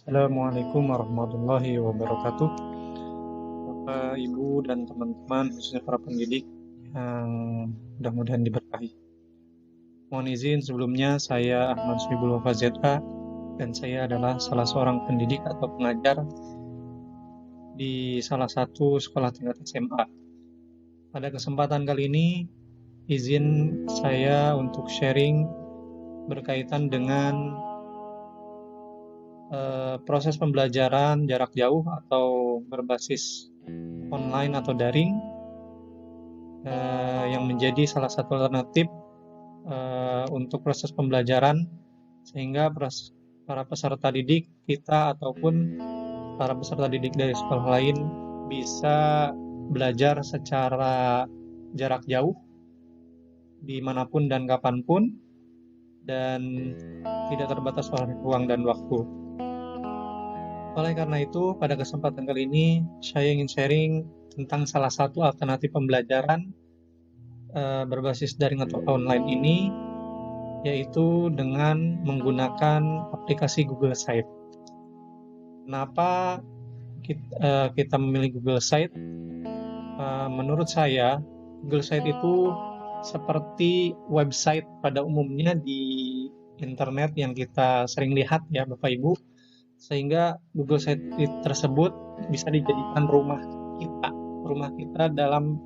Assalamualaikum warahmatullahi wabarakatuh. Bapak, Ibu, dan teman-teman, khususnya para pendidik yang mudah-mudahan diberkahi. Mohon izin sebelumnya, saya Ahmad Swibul Wafa ZA, dan saya adalah salah seorang pendidik atau pengajar di salah satu sekolah tingkat SMA. Pada kesempatan kali ini, izin saya untuk sharing berkaitan dengan proses pembelajaran jarak jauh atau berbasis online atau daring yang menjadi salah satu alternatif untuk proses pembelajaran, sehingga para peserta didik kita ataupun para peserta didik dari sekolah lain bisa belajar secara jarak jauh dimanapun dan kapanpun, dan tidak terbatas oleh ruang dan waktu. Oleh karena itu, pada kesempatan kali ini saya ingin sharing tentang salah satu alternatif pembelajaran berbasis daring atau online ini, yaitu dengan menggunakan aplikasi Google Sites. Kenapa kita memilih Google Sites? Menurut saya, Google Sites itu seperti website pada umumnya di internet yang kita sering lihat ya Bapak Ibu, sehingga Google Sites tersebut bisa dijadikan rumah kita dalam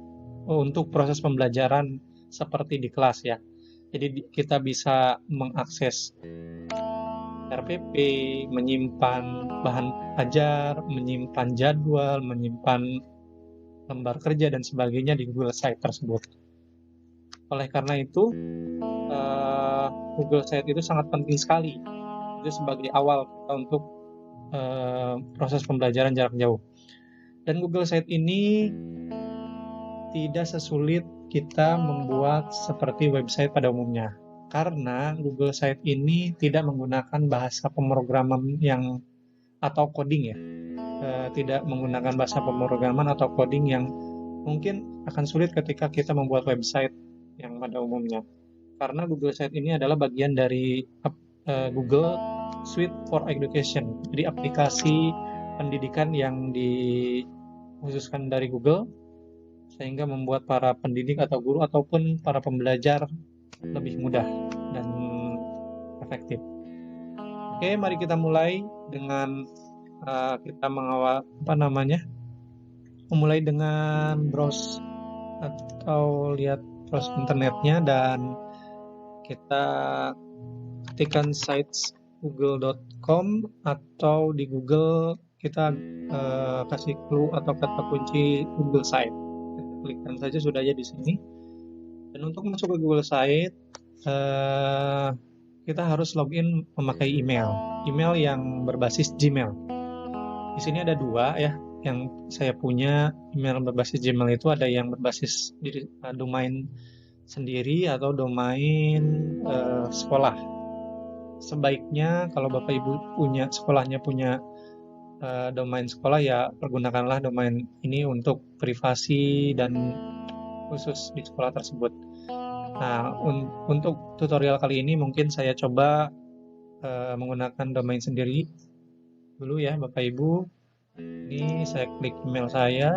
untuk proses pembelajaran seperti di kelas ya. Jadi kita bisa mengakses RPP, menyimpan bahan ajar, menyimpan jadwal, menyimpan lembar kerja dan sebagainya di Google Sites tersebut. Oleh karena itu, Google Sites itu sangat penting sekali. Itu sebagai awal kita untuk proses pembelajaran jarak jauh. Dan Google Sites ini tidak sesulit kita membuat seperti website pada umumnya, karena Google Sites ini tidak menggunakan bahasa pemrograman atau coding ya, tidak menggunakan bahasa pemrograman atau coding yang mungkin akan sulit ketika kita membuat website yang pada umumnya, karena Google Sites ini adalah bagian dari Google Suite for Education, jadi aplikasi pendidikan yang dikhususkan dari Google, sehingga membuat para pendidik atau guru ataupun para pembelajar lebih mudah dan efektif. Oke, mari kita mulai dengan kita memulai dengan browse atau lihat browse internetnya, dan kita ketikkan sites google.com, atau di Google kita kasih clue atau kata kunci Google Site. Kita klikkan saja sudah aja di sini. Dan untuk masuk ke Google Site, kita harus login memakai email yang berbasis Gmail. Di sini ada dua ya, yang saya punya email berbasis Gmail itu ada yang berbasis domain sendiri atau domain sekolah. Sebaiknya kalau Bapak Ibu sekolahnya punya domain sekolah, ya pergunakanlah domain ini untuk privasi dan khusus di sekolah tersebut. Nah, untuk tutorial kali ini mungkin saya coba menggunakan domain sendiri dulu ya Bapak Ibu. Ini saya klik email saya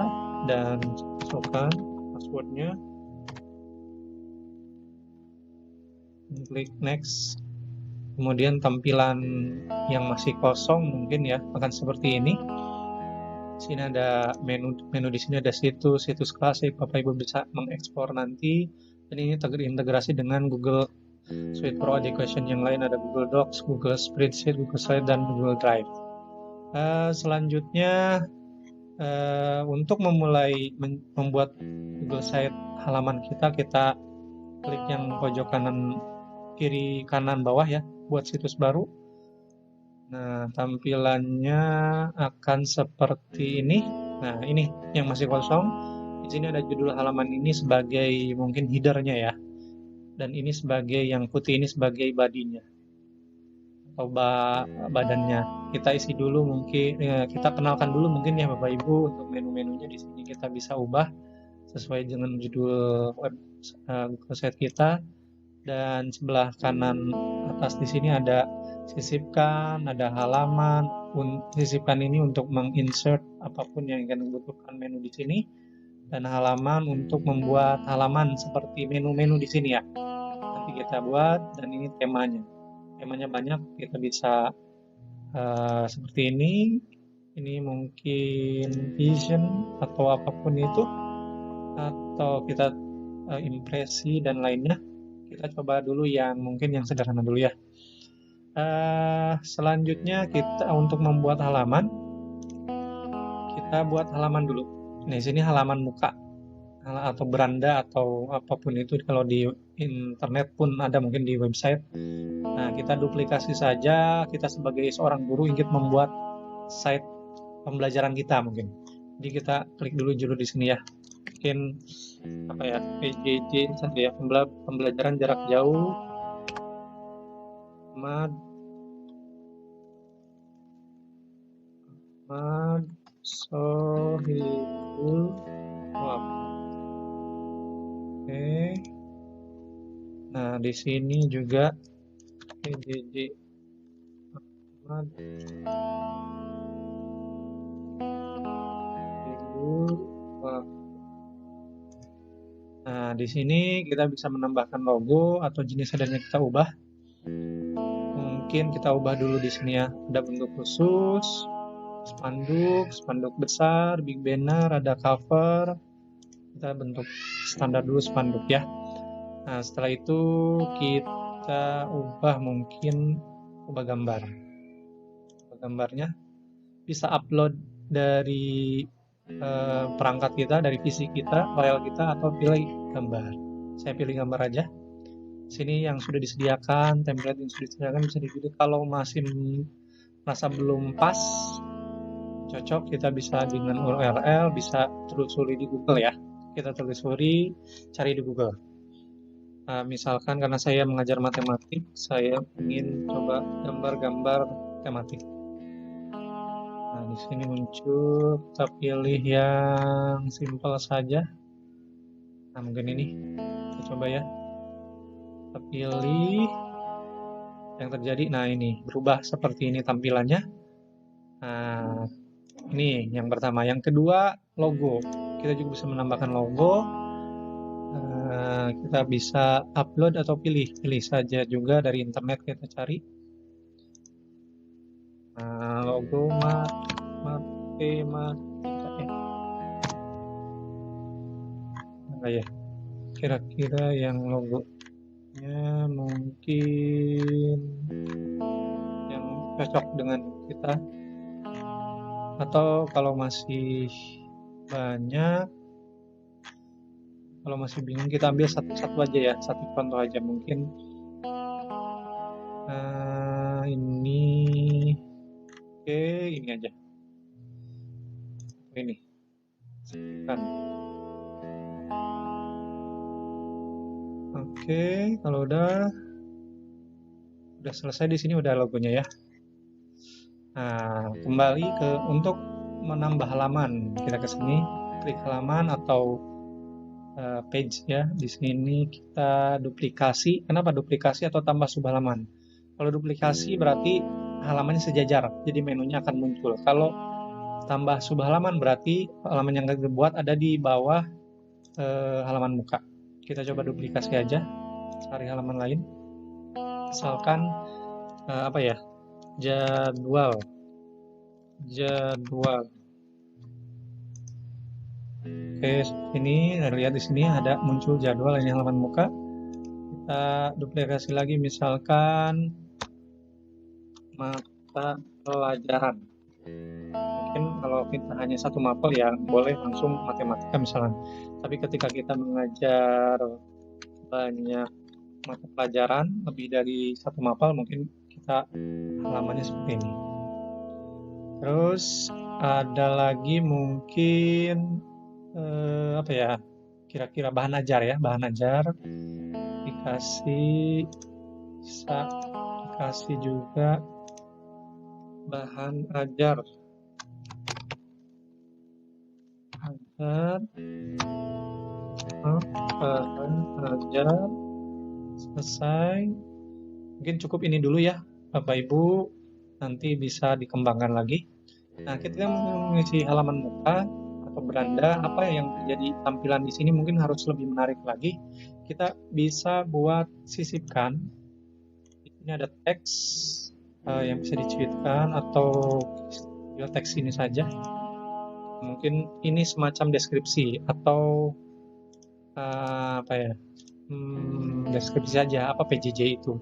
dan masukkan passwordnya, klik next. Kemudian tampilan yang masih kosong mungkin ya akan seperti ini. Di sini ada menu di sini ada situs klasik, Bapak Ibu bisa mengekspor nanti, dan ini terintegrasi dengan Google Suite for Education yang lain, ada Google Docs, Google Spreadsheet, Google Slide, dan Google Drive. Selanjutnya untuk memulai membuat Google Site halaman kita klik yang pojok kiri kanan bawah ya, buat situs baru. Nah, tampilannya akan seperti ini. Nah, ini yang masih kosong. Di sini ada judul halaman ini sebagai mungkin header-nya ya. Dan ini sebagai yang putih ini sebagai body-nya atau badannya. Kita isi dulu mungkin, kita kenalkan dulu mungkin ya Bapak Ibu. Untuk menu-menunya di sini kita bisa ubah sesuai dengan judul Google Site kita. Dan sebelah kanan atas di sini ada sisipkan, ada halaman, sisipkan ini untuk menginsert apapun yang ingin dibutuhkan menu di sini, dan halaman untuk membuat halaman seperti menu-menu di sini ya. Nanti kita buat, dan ini temanya. Temanya banyak, kita bisa seperti ini. Ini mungkin vision atau apapun itu, atau kita impresi dan lainnya. Kita coba dulu yang mungkin yang sederhana dulu ya. Selanjutnya kita untuk membuat halaman, kita buat halaman dulu. Nah, di sini halaman muka atau beranda atau apapun itu, kalau di internet pun ada, mungkin di website. Nah, kita duplikasi saja. Kita sebagai seorang guru ingin membuat site pembelajaran kita mungkin. Jadi kita klik dulu di sini ya. Mungkin apa ya, PJJ saja ya, pembelajaran jarak jauh Ahmad Sohibul Wahab. Oke. Nah, di sini juga PJJ Ahmad Sohibul Wahab. Nah, di sini kita bisa menambahkan logo atau jenis adanya kita ubah. Mungkin kita ubah dulu di sini ya. Ada bentuk khusus, spanduk besar, big banner, ada cover. Kita bentuk standar dulu spanduk ya. Nah, setelah itu kita ubah gambar. Gambarnya bisa upload dari perangkat kita, dari PC kita, file kita, atau pilih gambar. Saya pilih gambar aja. Sini yang sudah disediakan, template yang sudah disediakan bisa dipilih. Kalau masih merasa belum pas, cocok, kita bisa dengan URL, bisa telusuri di Google ya. Kita telusuri, cari di Google. Misalkan karena saya mengajar matematik, saya ingin coba gambar-gambar tematik. Nah, di sini muncul, kita pilih yang simple saja. Nah, mungkin ini, kita coba ya. Kita pilih yang terjadi. Nah, ini berubah seperti ini tampilannya. Nah, ini yang pertama. Yang kedua, logo. Kita juga bisa menambahkan logo. Kita bisa upload atau pilih saja juga dari internet, kita cari. Logo matematika ya. Kira-kira yang logonya mungkin yang cocok dengan kita, atau kalau masih banyak, kalau masih bingung, kita ambil satu aja ya, satu contoh aja mungkin. Ini oke, ini aja, ini kan. Oke, kalau udah selesai di sini, udah logonya ya. Nah, kembali ke untuk menambah halaman, kita ke sini, klik halaman atau page ya. Di sini kita duplikasi. Kenapa duplikasi atau tambah subhalaman? Kalau duplikasi berarti halamannya sejajar, jadi menunya akan muncul. Kalau tambah subhalaman berarti halaman yang kita buat ada di bawah halaman muka. Kita coba duplikasi aja, cari halaman lain. Misalkan apa ya? Jadwal. Oke, ini lihat di sini ada muncul jadwal, ini halaman muka. Kita duplikasi lagi, misalkan mata pelajaran. Mungkin kalau kita hanya satu mapel ya boleh langsung matematika misalnya. Tapi ketika kita mengajar banyak mata pelajaran, lebih dari satu mapel, mungkin kita halamannya seperti ini. Terus ada lagi mungkin apa ya, kira-kira bahan ajar ya, dikasih juga bahan ajar selesai. Mungkin cukup ini dulu ya Bapak Ibu. nanti bisa dikembangkan lagi. Nah, kita mengisi halaman muka atau beranda, apa yang menjadi tampilan di sini mungkin harus lebih menarik lagi. Kita bisa buat sisipkan. Ini ada teks yang bisa dicuitkan atau teks ini saja. Mungkin ini semacam deskripsi atau apa ya? Deskripsi saja apa PJJ itu.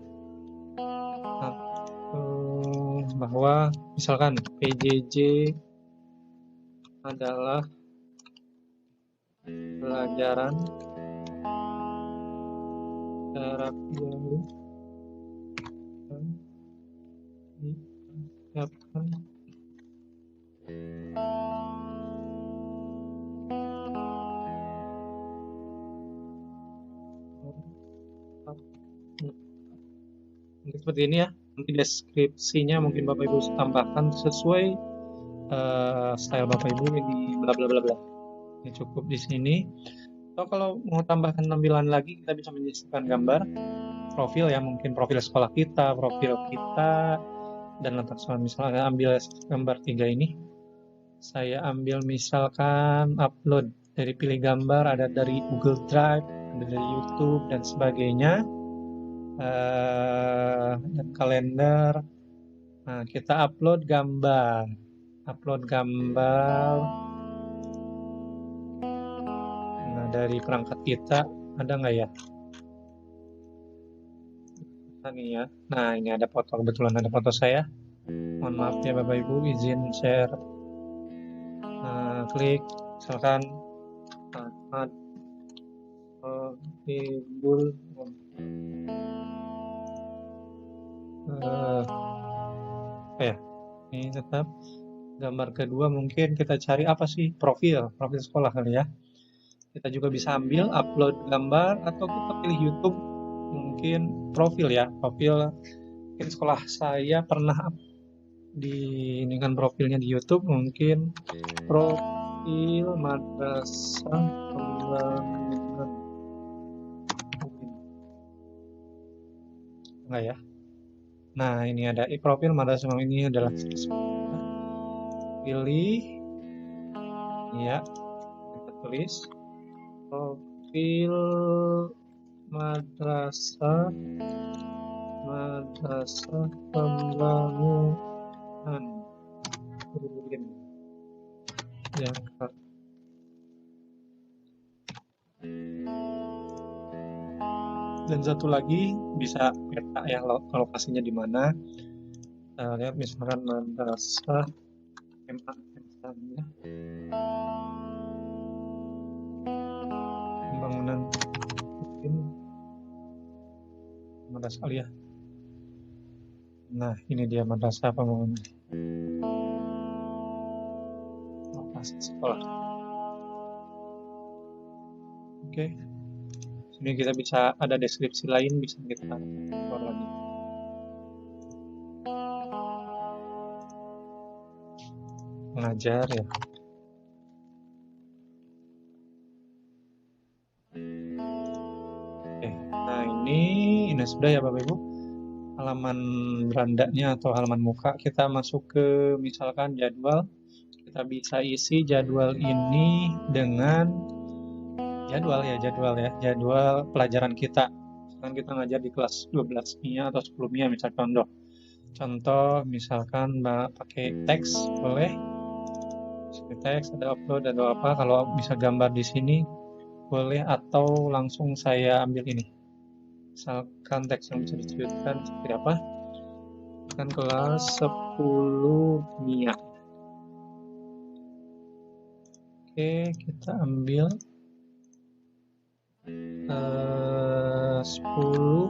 Bahwa misalkan PJJ adalah pelajaran jarak jauh disiapkan seperti ini ya. Nanti deskripsinya mungkin Bapak Ibu tambahkan sesuai style Bapak Ibu, ini bla bla bla bla. Ini cukup di sini. Atau kalau mau tambahkan tampilan lagi, kita bisa menyisipkan gambar profil ya, mungkin profil sekolah kita, profil kita, dan letak sekolah. Misalnya ambil gambar 3 ini, saya ambil misalkan upload dari pilih gambar, ada dari Google Drive, ada dari YouTube dan sebagainya, dan kalender. Nah, kita upload gambar. Nah, dari perangkat kita ada nggak ya? Nih ya. Nah, ini ada foto, kebetulan ada foto saya. Mohon maaf ya Bapak Ibu, izin share. Klik, misalkan Ahmad Sohibul. Ya, ini tetap gambar kedua mungkin kita cari apa sih, profil sekolah kali ya. Kita juga bisa ambil upload gambar atau kita pilih YouTube, mungkin profil ya, mungkin sekolah saya pernah ini kan profilnya di YouTube, mungkin profil Madrasah Pembangunan, enggak ya. Nah, ini ada profil Madrasah, ini adalah pilih ya, kita tulis profil Madrasah Pembangunan Jakarta. Dan satu lagi bisa peta ya, lokasinya di mana. Kita lihat misalkan Madrasah misalnya pembangunan mungkin Madrasah ya. Nah, ini dia Madrasah Pembangunan lokasi sekolah. Oke. Ini kita bisa ada deskripsi lain, bisa kita keluar lagi. Mengajar ya. Oke, nah ini sudah ya Bapak Ibu, halaman berandanya atau halaman muka. Kita masuk ke misalkan jadwal. Kita bisa isi jadwal ini dengan jadwal pelajaran kita. Misalkan kita ngajar di kelas 12 MIA atau 10 MIA misalkan contoh misalkan pakai teks, boleh teks, ada upload, ada apa. Kalau bisa gambar di sini boleh, atau langsung saya ambil ini, misalkan teks yang bisa dicuitkan seperti apa, kan kelas 10 MIA. Oke, kita ambil 10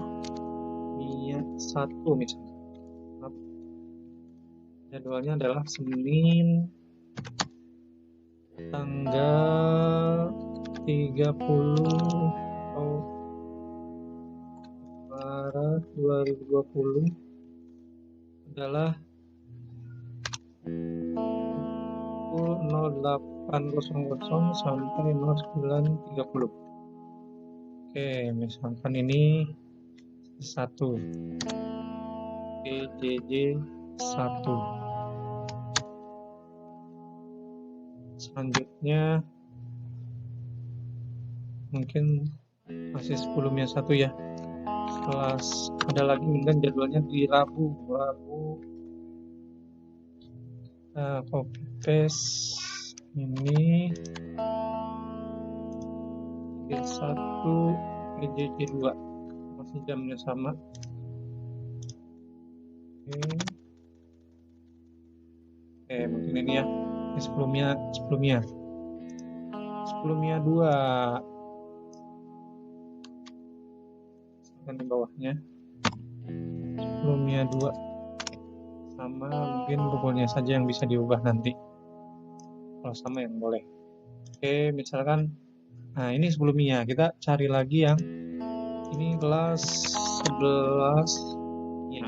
MIA 1 misalnya. Jadwalnya adalah Senin tanggal 30 Maret 2020 adalah 08.00 sampai 09.30. Oke, misalkan ini 1 PJJ 1. Selanjutnya mungkin masih 10-nya 1 ya. Kelas ada lagi mungkin jadwalnya di Rabu. Copy paste ini G1 GJ2 masih jamnya sama. Oke, mungkin ini ya. Ini sebelumnya 2 di bawahnya. Sebelumnya 2 sama, mungkin google-nya saja yang bisa diubah nanti. Kalau sama yang boleh. Oke, misalkan nah ini sebelumnya, kita cari lagi yang ini kelas 11 ya.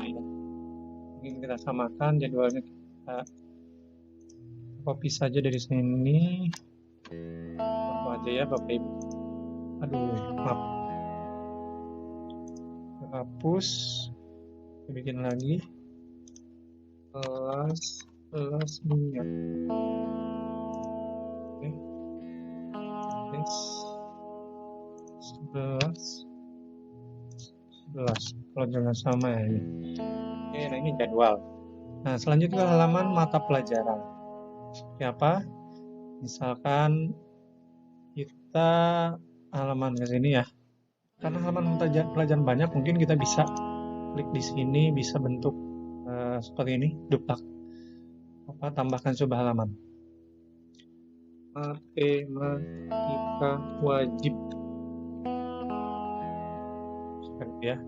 Mungkin kita samakan jadwalnya, kita copy saja dari sini. Apa aja ya Bapak Ibu. Maaf. Kita hapus. Kita bikin lagi kelas minyak. Oke. 11 kalau jangan sama ya ini. Oke, nah ini jadwal. Nah, selanjutnya halaman mata pelajaran. Seperti apa? Misalkan kita halaman ke sini ya. Karena halaman pelajaran banyak, mungkin kita bisa klik di sini, bisa bentuk seperti ini, duplak. Tambahkan sebuah halaman. Matematika wajib. Seperti ya.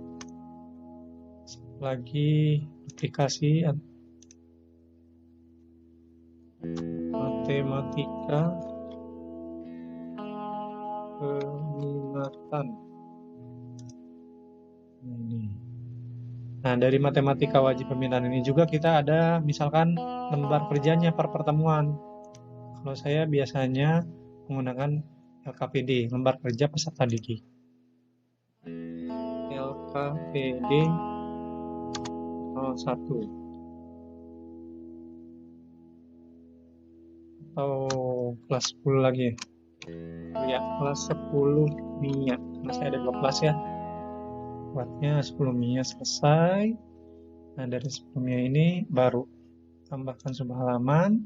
Lagi aplikasi matematika peminatan. Nah, dari matematika wajib peminatan ini juga kita ada misalkan lembar kerjanya per pertemuan. Kalau saya biasanya menggunakan LKPD, lembar kerja peserta didik. LKPD 01 atau kelas 10 lagi ya, kelas 10 MIA, karena saya ada 2 kelas ya, buatnya 10 MIA selesai. Nah, dari 10 MIA ini baru tambahkan sebuah halaman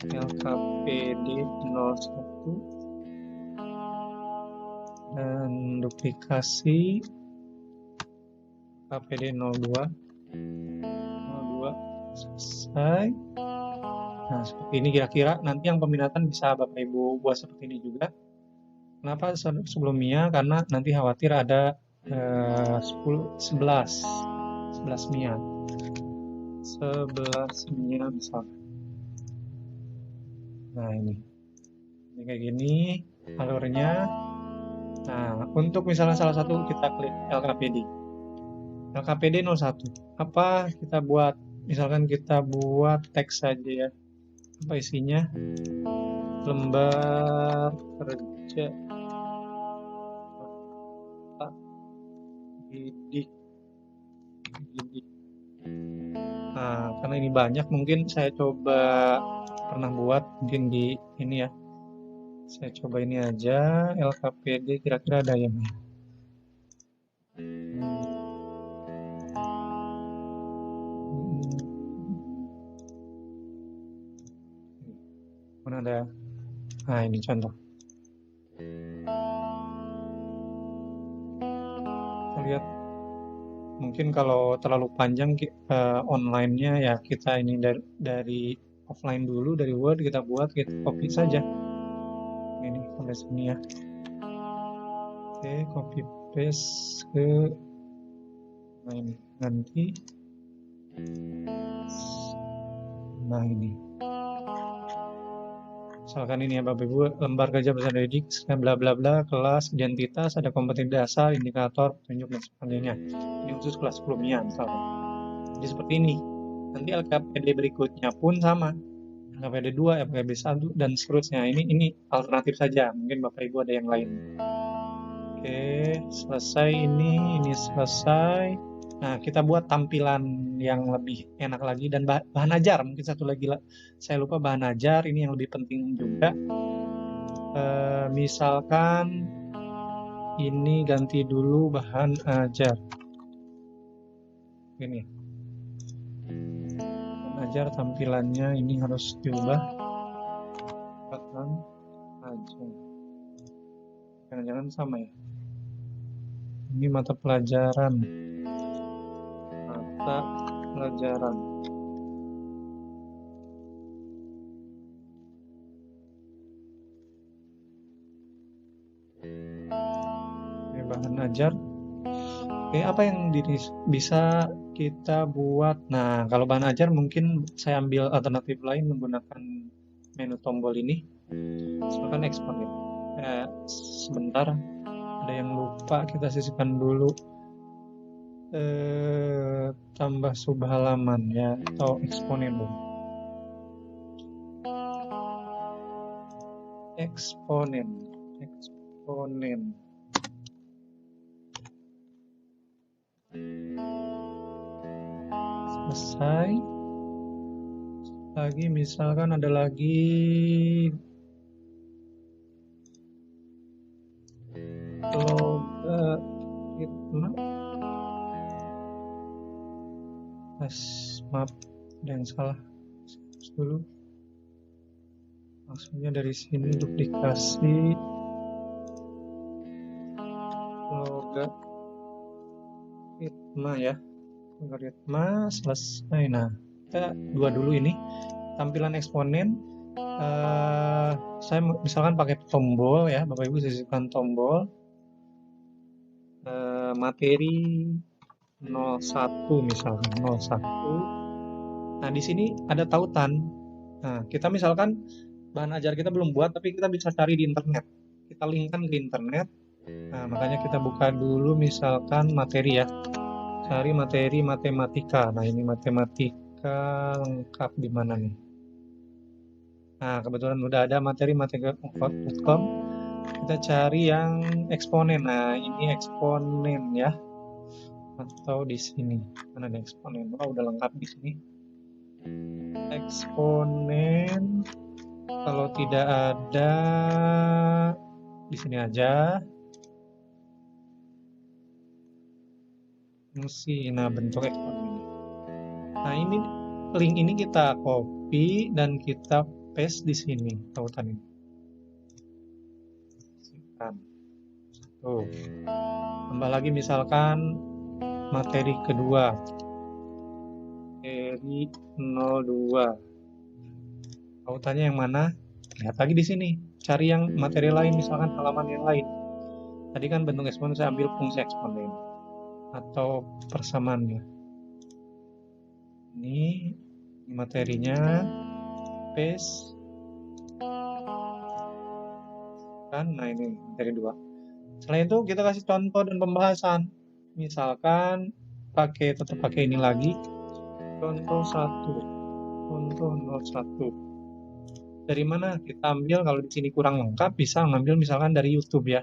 LKPD 01 dan duplikasi LKPD 02 selesai. Nah, seperti ini kira-kira. Nanti yang peminatan bisa Bapak Ibu buat seperti ini juga. Kenapa sebelumnya? Karena nanti khawatir ada 11 MIA. 11 MIA misalkan. Nah, ini kayak gini alurnya. Nah, untuk misalnya salah satu kita klik LKPD 01. Apa kita buat? Misalkan kita buat teks saja ya. Apa isinya? Lembar kerja didik. Nah, karena ini banyak, mungkin saya coba pernah buat mungkin di ini ya. Saya coba ini aja LKPD, kira-kira ada yang mana ada. Nah, ini contoh. Kita lihat, mungkin kalau terlalu panjang online-nya ya, kita ini dari offline dulu, dari Word kita buat, kita copy saja. Ini sampai sini ya. Oke, copy paste ke ini nanti. Nah, ini misalkan ini ya Bapak Ibu, lembar kerja peserta didik bla bla bla, kelas, identitas, ada kompetensi dasar, indikator, petunjuk dan sebagainya. Ini khusus kelas 10 MIA misalkan. Jadi seperti ini. Nanti LKPD berikutnya pun sama. LKPD 2, LKPD 1 dan seterusnya. Ini alternatif saja. Mungkin Bapak Ibu ada yang lain. Oke, selesai ini selesai. Nah, kita buat tampilan yang lebih enak lagi, dan bahan ajar mungkin satu lagi saya lupa, bahan ajar ini yang lebih penting juga. Misalkan ini ganti dulu bahan ajar ini, bahan ajar tampilannya ini harus diubah bahan ajar, jangan-jangan sama ya, ini mata pelajaran. Ini bahan ajar. Oke, apa yang bisa kita buat? Nah, kalau bahan ajar mungkin saya ambil alternatif lain menggunakan menu tombol ini. Misalkan expand ya. Sebentar, ada yang lupa, kita sisihkan dulu. Tambah subhalaman ya, atau eksponen dulu. Eksponen. Selesai. Lagi misalkan ada lagi maaf, ada yang salah dulu. Maksudnya dari sini duplikasi logaritma ya, logaritma selesai. Nah, kita dua dulu ini tampilan eksponen. Saya misalkan pakai tombol ya, Bapak Ibu sisihkan tombol materi 01 misalkan 01. Nah, di sini ada tautan. Nah, kita misalkan bahan ajar kita belum buat, tapi kita bisa cari di internet. Kita linkkan ke internet. Nah, makanya kita buka dulu misalkan materi ya. Cari materi matematika. Nah, ini matematika lengkap di mana nih? Nah, kebetulan udah ada materi matematika.com. Kita cari yang eksponen. Nah, ini eksponen ya. Atau di sini. Mana ada eksponen? Oh, udah lengkap di sini. Eksponen. Kalau tidak ada, di sini aja. Fungsi. Nah, bentuk eksponen. Nah, ini link ini kita copy dan kita paste di sini tautan ini. Tuh. Tambah lagi misalkan materi kedua. Materi 02. Tautannya yang mana? Lihat lagi di sini. Cari yang materi lain, misalkan halaman yang lain. Tadi kan bentuk eksponen saya ambil fungsi eksponen atau persamaannya. Ini materinya, paste. Kan, nah ini materi 2. Setelah itu kita kasih contoh dan pembahasan. Misalkan tetap pakai ini lagi. Contoh 1. Contoh 01. Dari mana kita ambil? Kalau di sini kurang lengkap, bisa ngambil misalkan dari YouTube ya.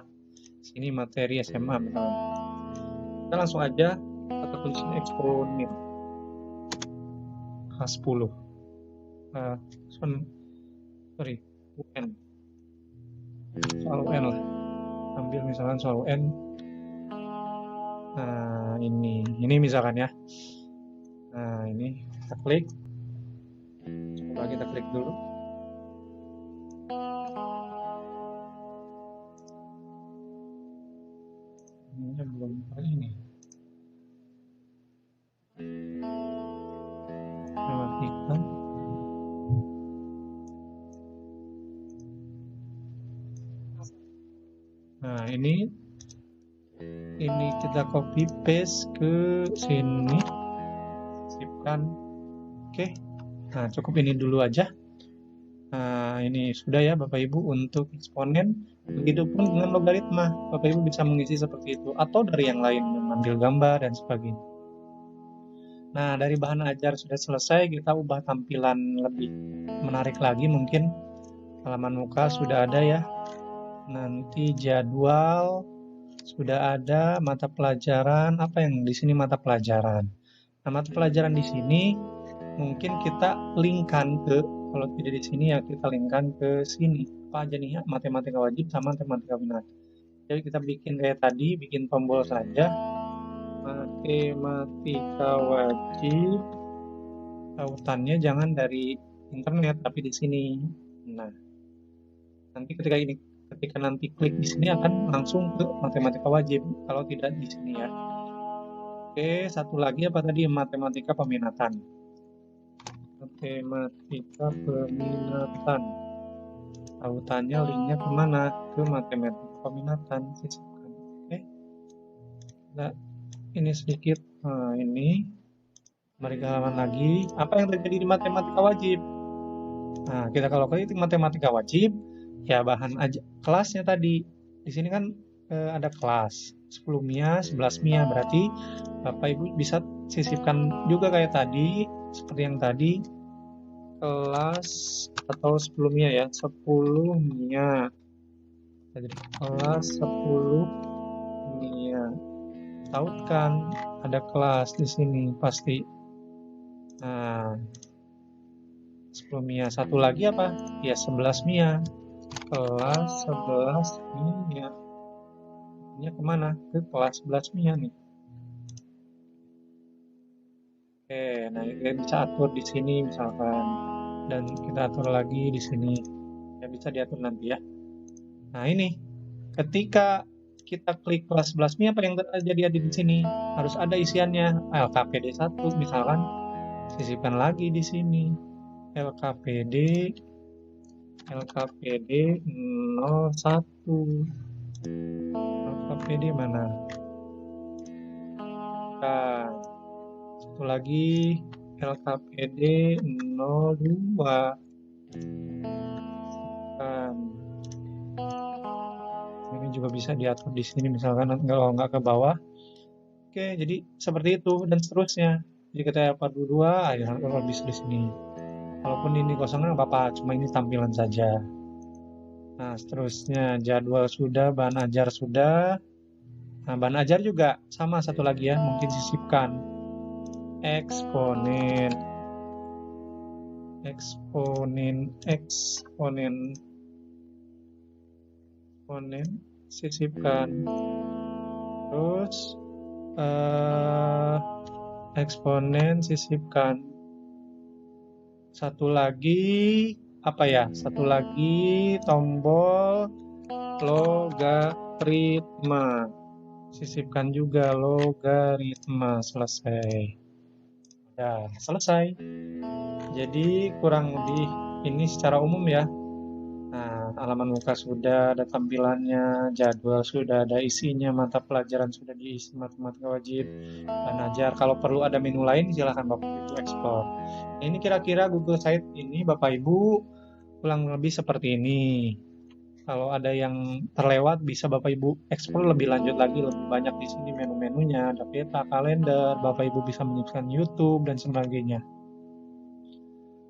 Sini materi SMA misalkan. Kita langsung aja kita tulis eksponen kelas 10. UN. Soal UN lah. Ambil misalkan soal UN. Nah, ini misalkan ya. Nah, ini kita klik. Coba kita klik dulu. Ini belum ini. Matikan. Nah, ini kita copy paste ke sini. Sipkan. Oke. Nah, cukup ini dulu aja. Nah, ini sudah ya Bapak Ibu untuk eksponen. Begitupun dengan logaritma. Bapak Ibu bisa mengisi seperti itu atau dari yang lain, mengambil gambar dan sebagainya. Nah, dari bahan ajar sudah selesai, kita ubah tampilan lebih menarik lagi mungkin. Halaman muka sudah ada ya. Nanti jadwal Sudah ada mata pelajaran, apa yang di sini mata pelajaran. Nah, mata pelajaran di sini mungkin kita linkkan ke, kalau tidak di sini ya kita linkkan ke sini. Apa aja nih ya, matematika wajib sama matematika minat. Jadi kita bikin kayak tadi, bikin tombol saja. Matematika wajib, tautannya jangan dari internet tapi di sini. Nah, nanti ketika nanti klik di sini akan langsung ke matematika wajib, kalau tidak di sini ya. Oke, satu lagi apa tadi? Matematika peminatan. Matematika peminatan. Tautannya linknya kemana? Ke matematika peminatan. Sisipkan. Oke. Nah, ini sedikit. Nah, ini. Mari ke halaman lagi. Apa yang terjadi di matematika wajib? Nah, kita kalau klik matematika wajib, ya bahan aja kelasnya tadi. Di sini kan ada kelas 10 MIA, 11 MIA, berarti Bapak Ibu bisa sisipkan juga kayak tadi, seperti yang tadi, kelas atau 10 MIA ya, 10 MIA. Jadi kelas 10 MIA. Tautkan ada kelas di sini pasti. Nah, 10 MIA. Satu lagi apa? Ya 11 MIA. Kelas 11 MIA. Ini kemana? Ke kelas 11 MIA nih. Oke, nah kita bisa atur di sini misalkan, dan kita atur lagi di sini. Ya bisa diatur nanti ya. Nah ini, ketika kita klik kelas 11 MIA, apa yang terjadi di sini? Harus ada isiannya. LKPD 1 misalkan, sisipkan lagi di sini. LKPD 01. LKPD mana? Nah, satu lagi LKPD 02. Ini juga bisa diatur di sini misalkan kalau nggak ke bawah. Oke, jadi seperti itu dan seterusnya. Jadi kita 42, ya bisa di sini. Walaupun ini kosongnya nggak apa-apa, cuma ini tampilan saja. Nah, seterusnya jadwal sudah, bahan ajar sudah. Nah, bahan ajar juga sama, satu lagi ya, mungkin sisipkan. Eksponen, sisipkan. Terus eksponen sisipkan. Satu lagi apa ya? Satu lagi tombol logaritma. Sisipkan juga logaritma. Selesai. Ya, selesai. Jadi kurang lebih ini secara umum ya. Nah, halaman muka sudah ada tampilannya, jadwal sudah ada isinya, mata pelajaran sudah diisi, matematika wajib, bahan ajar. Kalau perlu ada menu lain, silahkan Bapak Ibu explore. Nah, ini kira-kira Google Site ini Bapak Ibu kurang lebih seperti ini. Kalau ada yang terlewat, bisa Bapak Ibu explore lebih lanjut lagi, lebih banyak di sini menu-menunya, ada peta, kalender, Bapak Ibu bisa menyiapkan YouTube dan sebagainya.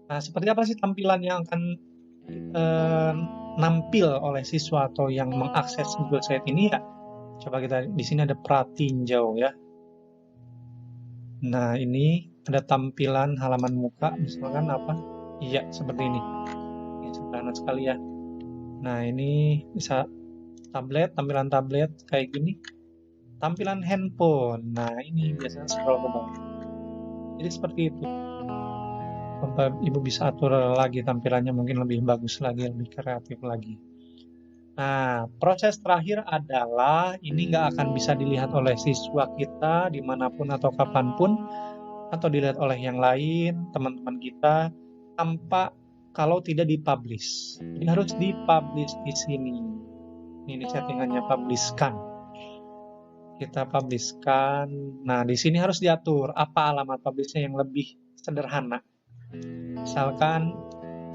Nah, seperti apa sih tampilan yang akan nampil oleh siswa atau yang mengakses Google Site ini ya? Coba kita di sini ada pratinjau ya. Nah, ini ada tampilan halaman muka, misalkan apa? Iya, seperti ini. Ini sederhana sekali ya. Nah, ini bisa tablet, tampilan tablet kayak gini. Tampilan handphone. Nah, ini biasanya scroll ke bawah. Jadi seperti itu. Bapak Ibu bisa atur lagi tampilannya mungkin lebih bagus lagi, lebih kreatif lagi. Nah, proses terakhir adalah ini nggak akan bisa dilihat oleh siswa kita dimanapun atau kapanpun, atau dilihat oleh yang lain, teman-teman kita, tanpa kalau tidak dipublish. Jadi harus dipublish di sini. Ini settingannya publishkan. Kita publishkan. Nah, di sini harus diatur apa alamat publishnya yang lebih sederhana. Misalkan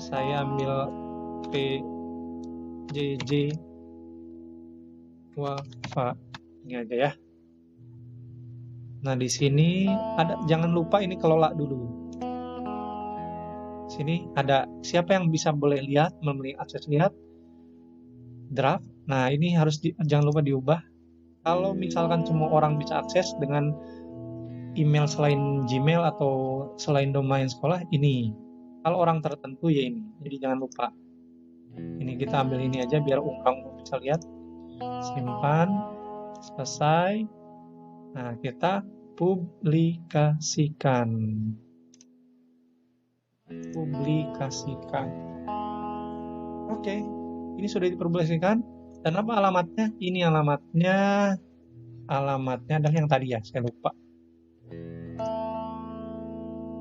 saya ambil PJJ Wafa, ini aja ya. Nah, di sini ada, jangan lupa ini kelola dulu. Sini ada siapa yang bisa boleh lihat, memiliki akses lihat draft. Nah, ini harus jangan lupa diubah. Kalau misalkan semua orang bisa akses dengan email selain Gmail atau selain domain sekolah ini. Kalau orang tertentu ya ini. Jadi jangan lupa. Ini kita ambil ini aja biar kamu bisa lihat. Simpan, selesai. Nah, kita publikasikan. Oke, ini sudah dipublikasikan. Dan apa alamatnya? Ini alamatnya adalah yang tadi ya, saya lupa.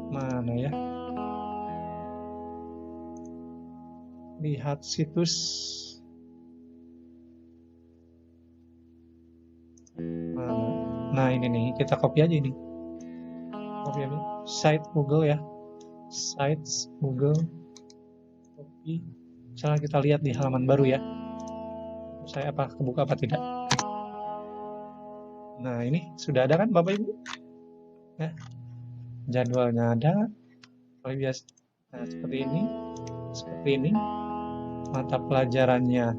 Mana ya? Lihat situs. Nah, ini nih, kita copy aja ini. Copy aja. Site Google ya. Sites Google. Copy. Misalnya kita lihat di halaman baru ya. Saya kebuka apa tidak? Nah, ini sudah ada kan Bapak Ibu? Ya. Jadwalnya ada. Kalau biasa. Nah, seperti ini. Mata pelajarannya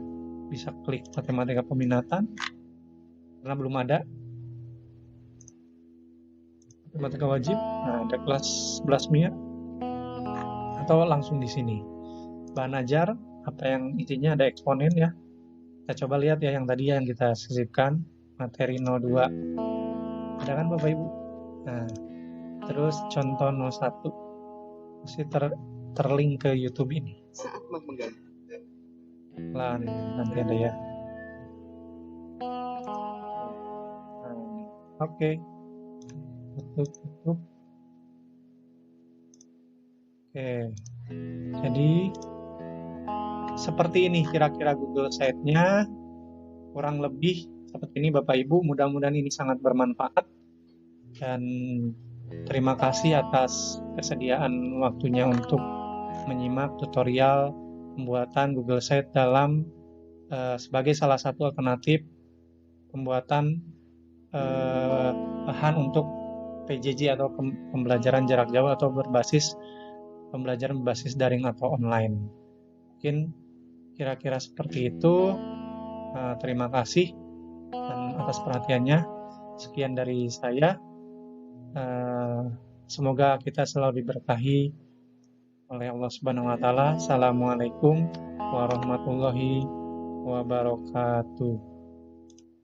bisa klik matematika peminatan. Karena belum ada. Matematika wajib. Nah, ada kelas 11 MIA. Atau langsung di sini. Bahan ajar, apa yang intinya ada eksponen ya. Kita coba lihat ya yang tadi yang kita sisipkan, materi 02. Ada kan Bapak Ibu? Nah, terus contoh 01. Masih terlink ke YouTube ini. Saat mengganti. Lah, nanti ada ya. Oke. Tutup. Oke. Jadi seperti ini kira-kira Google Site-nya. Kurang lebih seperti ini Bapak Ibu. Mudah-mudahan ini sangat bermanfaat. Dan terima kasih atas kesediaan waktunya untuk menyimak tutorial pembuatan Google Site dalam sebagai salah satu alternatif pembuatan bahan untuk PJJ atau pembelajaran jarak jauh atau pembelajaran berbasis daring atau online. Mungkin kira-kira seperti itu. Terima kasih dan atas perhatiannya. Sekian dari saya. Semoga kita selalu diberkahi oleh Allah Subhanahu wa taala. Assalamualaikum warahmatullahi wabarakatuh.